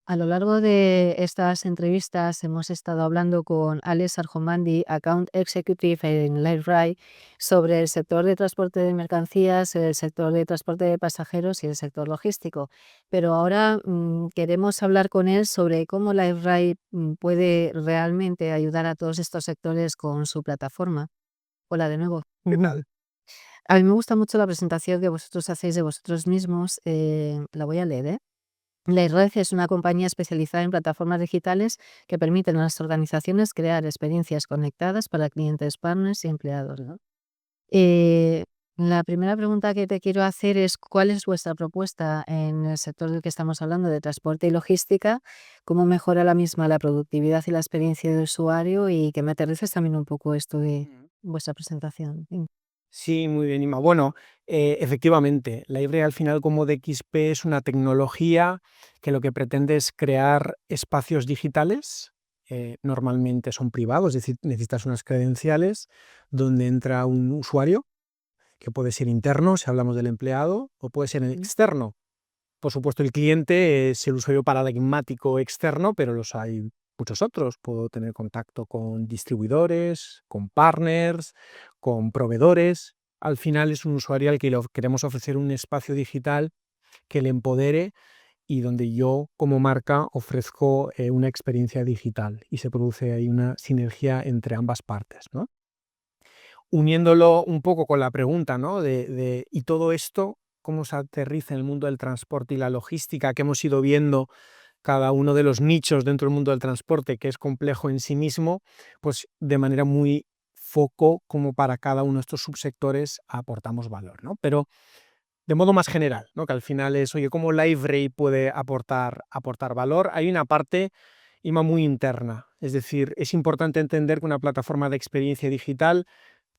A lo largo de estas entrevistas hemos estado hablando con Alex Arjomandi, Account Executive en LiveRide, sobre el sector de transporte de mercancías, el sector de transporte de pasajeros y el sector logístico. Pero ahora queremos hablar con él sobre cómo LiveRide puede realmente ayudar a todos estos sectores con su plataforma. Hola de nuevo. ¿Qué tal? A mí me gusta mucho la presentación que vosotros hacéis de vosotros mismos. La voy a leer, ¿eh? La red es una compañía especializada en plataformas digitales que permiten a las organizaciones crear experiencias conectadas para clientes, partners y empleados, ¿no? Eh, la primera pregunta que te quiero hacer es, ¿cuál es vuestra propuesta en el sector del que estamos hablando, de transporte y logística? ¿Cómo mejora la misma la productividad y la experiencia del usuario? Y que me aterrices también un poco esto de Mm. vuestra presentación. Sí, muy bien, Ima. Bueno, efectivamente, la Libre al final como DXP es una tecnología que lo que pretende es crear espacios digitales, normalmente son privados, es decir, necesitas unas credenciales donde entra un usuario, que puede ser interno, si hablamos del empleado, o puede ser Mm. externo. Por supuesto, el cliente es el usuario paradigmático externo, pero los hay muchos otros. Puedo tener contacto con distribuidores, con partners, con proveedores. Al final es un usuario al que le queremos ofrecer un espacio digital que le empodere y donde yo como marca ofrezco una experiencia digital y se produce ahí una sinergia entre ambas partes, ¿no? Uniéndolo un poco con la pregunta, ¿no? ¿Y todo esto cómo se aterriza en el mundo del transporte y la logística que hemos ido viendo cada uno de los nichos dentro del mundo del transporte, que es complejo en sí mismo, pues de manera muy foco como para cada uno de estos subsectores aportamos valor, ¿no? Pero de modo más general, ¿no? Que al final es, oye, ¿cómo LiveRay puede aportar valor? Hay una parte, Ima, muy interna, es decir, es importante entender que una plataforma de experiencia digital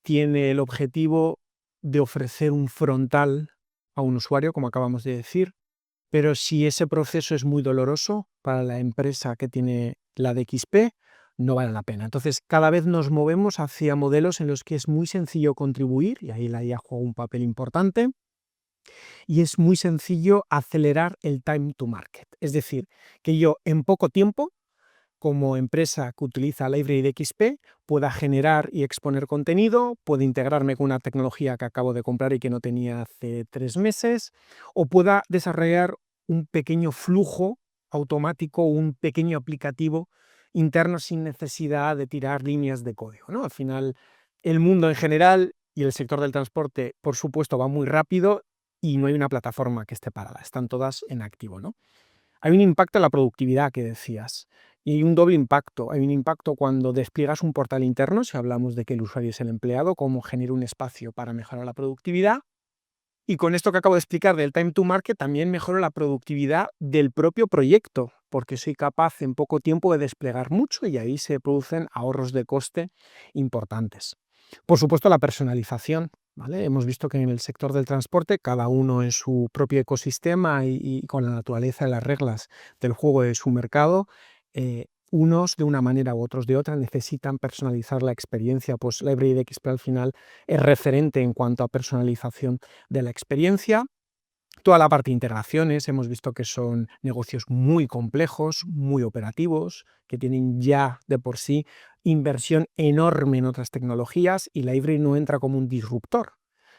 tiene el objetivo de ofrecer un frontal a un usuario, como acabamos de decir, pero si ese proceso es muy doloroso para la empresa que tiene la DXP, no vale la pena. Entonces, cada vez nos movemos hacia modelos en los que es muy sencillo contribuir, y ahí la IA juega un papel importante, y es muy sencillo acelerar el time to market. Es decir, que yo en poco tiempo como empresa que utiliza Library de XP pueda generar y exponer contenido, puede integrarme con una tecnología que acabo de comprar y que no tenía hace 3 meses, o pueda desarrollar un pequeño flujo automático, un pequeño aplicativo interno sin necesidad de tirar líneas de código, ¿no? Al final, el mundo en general y el sector del transporte, por supuesto, va muy rápido y no hay una plataforma que esté parada, están todas en activo, ¿no? Hay un impacto en la productividad que decías, y hay un doble impacto. Hay un impacto cuando despliegas un portal interno, si hablamos de que el usuario es el empleado, cómo genera un espacio para mejorar la productividad. Y con esto que acabo de explicar del time to market, también mejoro la productividad del propio proyecto, porque soy capaz en poco tiempo de desplegar mucho y ahí se producen ahorros de coste importantes. Por supuesto, la personalización, ¿vale? Hemos visto que en el sector del transporte, cada uno en su propio ecosistema y con la naturaleza y las reglas del juego de su mercado, unos de una manera u otros de otra necesitan personalizar la experiencia. Pues Library de XP al final es referente en cuanto a personalización de la experiencia. Toda la parte de integraciones, hemos visto que son negocios muy complejos, muy operativos, que tienen ya de por sí inversión enorme en otras tecnologías, y Library no entra como un disruptor,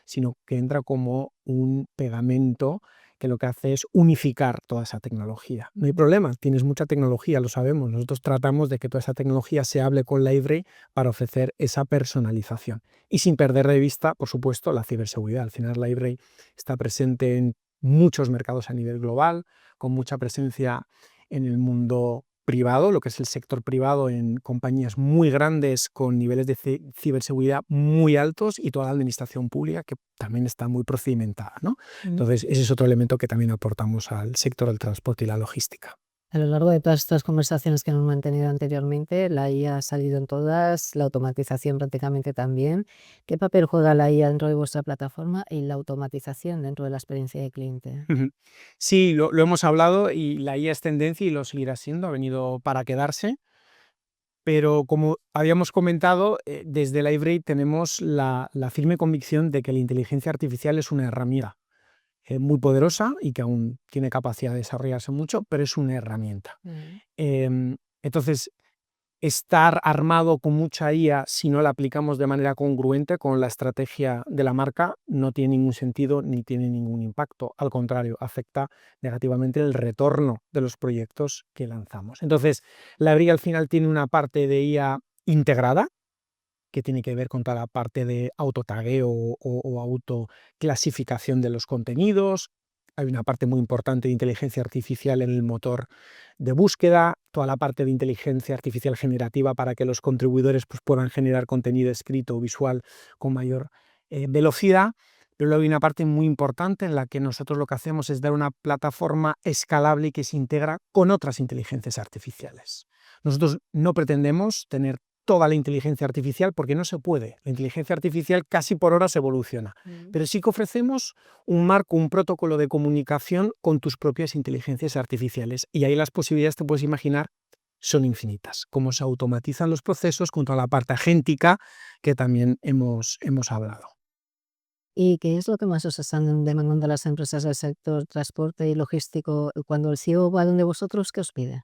sino que entra como un pegamento que lo que hace es unificar toda esa tecnología. No hay problema, tienes mucha tecnología, lo sabemos. Nosotros tratamos de que toda esa tecnología se hable con Library para ofrecer esa personalización. Y sin perder de vista, por supuesto, la ciberseguridad. Al final, Library está presente en muchos mercados a nivel global, con mucha presencia en el mundo privado, lo que es el sector privado, en compañías muy grandes con niveles de ciberseguridad muy altos, y toda la administración pública que también está muy procedimentada, ¿no? Entonces, ese es otro elemento que también aportamos al sector del transporte y la logística. A lo largo de todas estas conversaciones que hemos mantenido anteriormente, la IA ha salido en todas, la automatización prácticamente también. ¿Qué papel juega la IA dentro de vuestra plataforma y la automatización dentro de la experiencia de cliente? Sí, lo hemos hablado y la IA es tendencia y lo seguirá siendo, ha venido para quedarse. Pero como habíamos comentado, desde Library tenemos la firme convicción de que la inteligencia artificial es una herramienta muy poderosa y que aún tiene capacidad de desarrollarse mucho, pero es una herramienta. Entonces, estar armado con mucha IA si no la aplicamos de manera congruente con la estrategia de la marca no tiene ningún sentido ni tiene ningún impacto. Al contrario, afecta negativamente el retorno de los proyectos que lanzamos. Entonces, la Library al final tiene una parte de IA integrada, que tiene que ver con toda la parte de autotagueo o autoclasificación de los contenidos. Hay una parte muy importante de inteligencia artificial en el motor de búsqueda, toda la parte de inteligencia artificial generativa para que los contribuidores pues, puedan generar contenido escrito o visual con mayor velocidad. Pero luego hay una parte muy importante en la que nosotros lo que hacemos es dar una plataforma escalable y que se integra con otras inteligencias artificiales. Nosotros no pretendemos tener toda la inteligencia artificial porque no se puede. La inteligencia artificial casi por horas evoluciona, pero sí que ofrecemos un marco, un protocolo de comunicación con tus propias inteligencias artificiales y ahí las posibilidades, te puedes imaginar, son infinitas. Cómo se automatizan los procesos con toda la parte agéntica que también hemos hablado. ¿Y qué es lo que más os están demandando las empresas del sector transporte y logístico cuando el CEO va donde vosotros? ¿Qué os pide?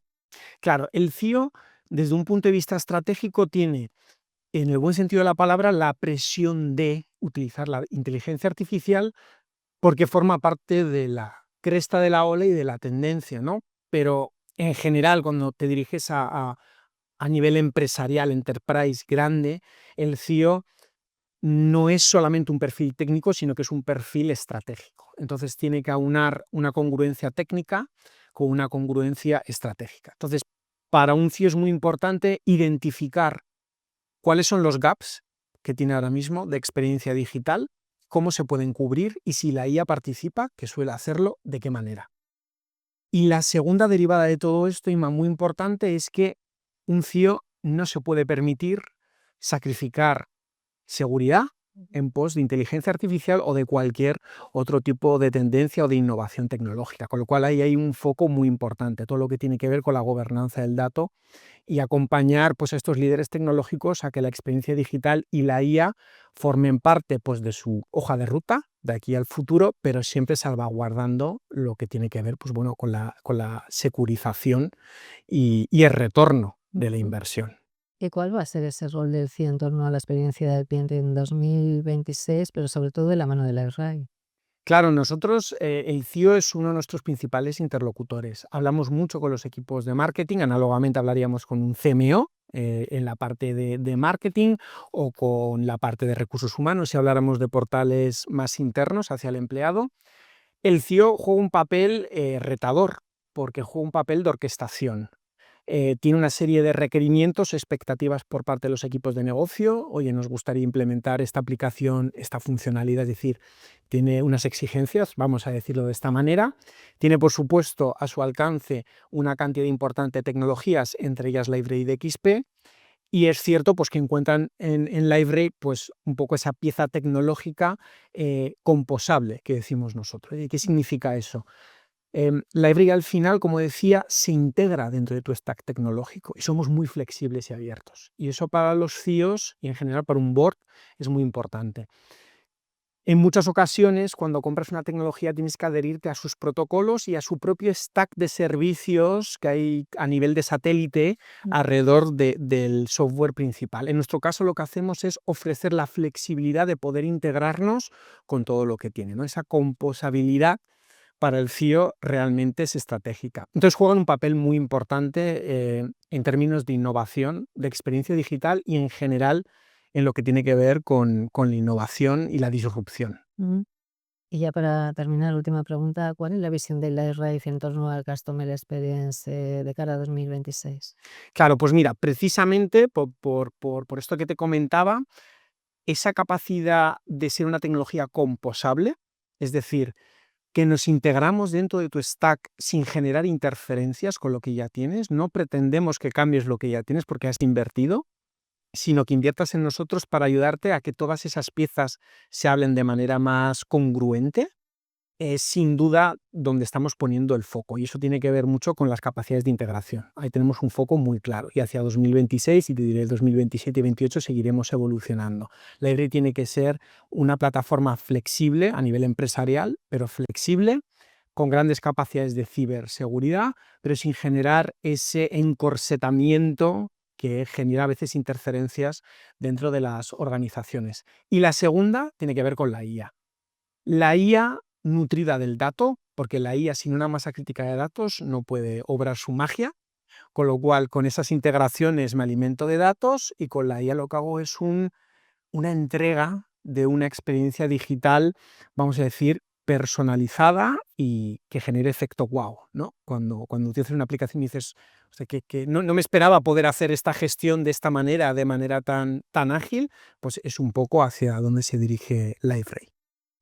Claro, el CIO, desde un punto de vista estratégico, tiene, en el buen sentido de la palabra, la presión de utilizar la inteligencia artificial porque forma parte de la cresta de la ola y de la tendencia, ¿no? Pero en general, cuando te diriges a nivel empresarial, enterprise grande, el CIO no es solamente un perfil técnico, sino que es un perfil estratégico. Entonces tiene que aunar una congruencia técnica con una congruencia estratégica. Entonces, para un CIO es muy importante identificar cuáles son los gaps que tiene ahora mismo de experiencia digital, cómo se pueden cubrir y si la IA participa, que suele hacerlo, de qué manera. Y la segunda derivada de todo esto, Inma, muy importante, es que un CIO no se puede permitir sacrificar seguridad en pos de inteligencia artificial o de cualquier otro tipo de tendencia o de innovación tecnológica, con lo cual ahí hay un foco muy importante, todo lo que tiene que ver con la gobernanza del dato y acompañar pues, a estos líderes tecnológicos a que la experiencia digital y la IA formen parte pues, de su hoja de ruta de aquí al futuro, pero siempre salvaguardando lo que tiene que ver pues, bueno, con la securización y el retorno de la inversión. ¿Y cuál va a ser ese rol del CIO en torno a la experiencia del cliente en 2026, pero sobre todo de la mano de la RAI? Claro, nosotros, el CIO es uno de nuestros principales interlocutores. Hablamos mucho con los equipos de marketing, análogamente hablaríamos con un CMO en la parte de marketing o con la parte de recursos humanos si habláramos de portales más internos hacia el empleado. El CIO juega un papel retador porque juega un papel de orquestación. Tiene una serie de requerimientos, expectativas por parte de los equipos de negocio. Oye, nos gustaría implementar esta aplicación, esta funcionalidad, es decir, tiene unas exigencias, vamos a decirlo de esta manera. Tiene, por supuesto, a su alcance una cantidad importante de tecnologías, entre ellas Library de XP, y es cierto pues, que encuentran en Library pues, un poco esa pieza tecnológica composable que decimos nosotros. ¿Y qué significa eso? Library al final, como decía, se integra dentro de tu stack tecnológico y somos muy flexibles y abiertos. Y eso para los CIOs y en general para un board es muy importante. En muchas ocasiones, cuando compras una tecnología, tienes que adherirte a sus protocolos y a su propio stack de servicios que hay a nivel de satélite alrededor del software principal. En nuestro caso, lo que hacemos es ofrecer la flexibilidad de poder integrarnos con todo lo que tiene, ¿no? Esa composabilidad para el CIO realmente es estratégica. Entonces juegan un papel muy importante en términos de innovación, de experiencia digital y en general en lo que tiene que ver con la innovación y la disrupción. Y ya para terminar, última pregunta, ¿cuál es la visión de la RAI en torno al Customer Experience de cara a 2026? Claro, pues mira, precisamente por esto que te comentaba, esa capacidad de ser una tecnología composable, es decir, que nos integramos dentro de tu stack sin generar interferencias con lo que ya tienes, no pretendemos que cambies lo que ya tienes porque has invertido, sino que inviertas en nosotros para ayudarte a que todas esas piezas se hablen de manera más congruente es sin duda donde estamos poniendo el foco, y eso tiene que ver mucho con las capacidades de integración. Ahí tenemos un foco muy claro, y hacia 2026, y te diré 2027 y 2028, seguiremos evolucionando. Liferay tiene que ser una plataforma flexible a nivel empresarial, pero flexible, con grandes capacidades de ciberseguridad, pero sin generar ese encorsetamiento que genera a veces interferencias dentro de las organizaciones. Y la segunda tiene que ver con la IA. La IA nutrida del dato, porque la IA sin una masa crítica de datos no puede obrar su magia, con lo cual con esas integraciones me alimento de datos, y con la IA lo que hago es una entrega de una experiencia digital, vamos a decir, personalizada y que genere efecto wow, ¿no? Cuando utilizas una aplicación y dices, o sea, que no me esperaba poder hacer esta gestión de esta manera, de manera tan ágil, pues es un poco hacia donde se dirige Liferay.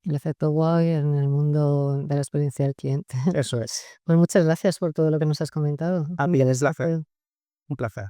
El efecto wow en el mundo de la experiencia del cliente. Eso es. Pues muchas gracias por todo lo que nos has comentado. A mí, un placer. Fue Un placer.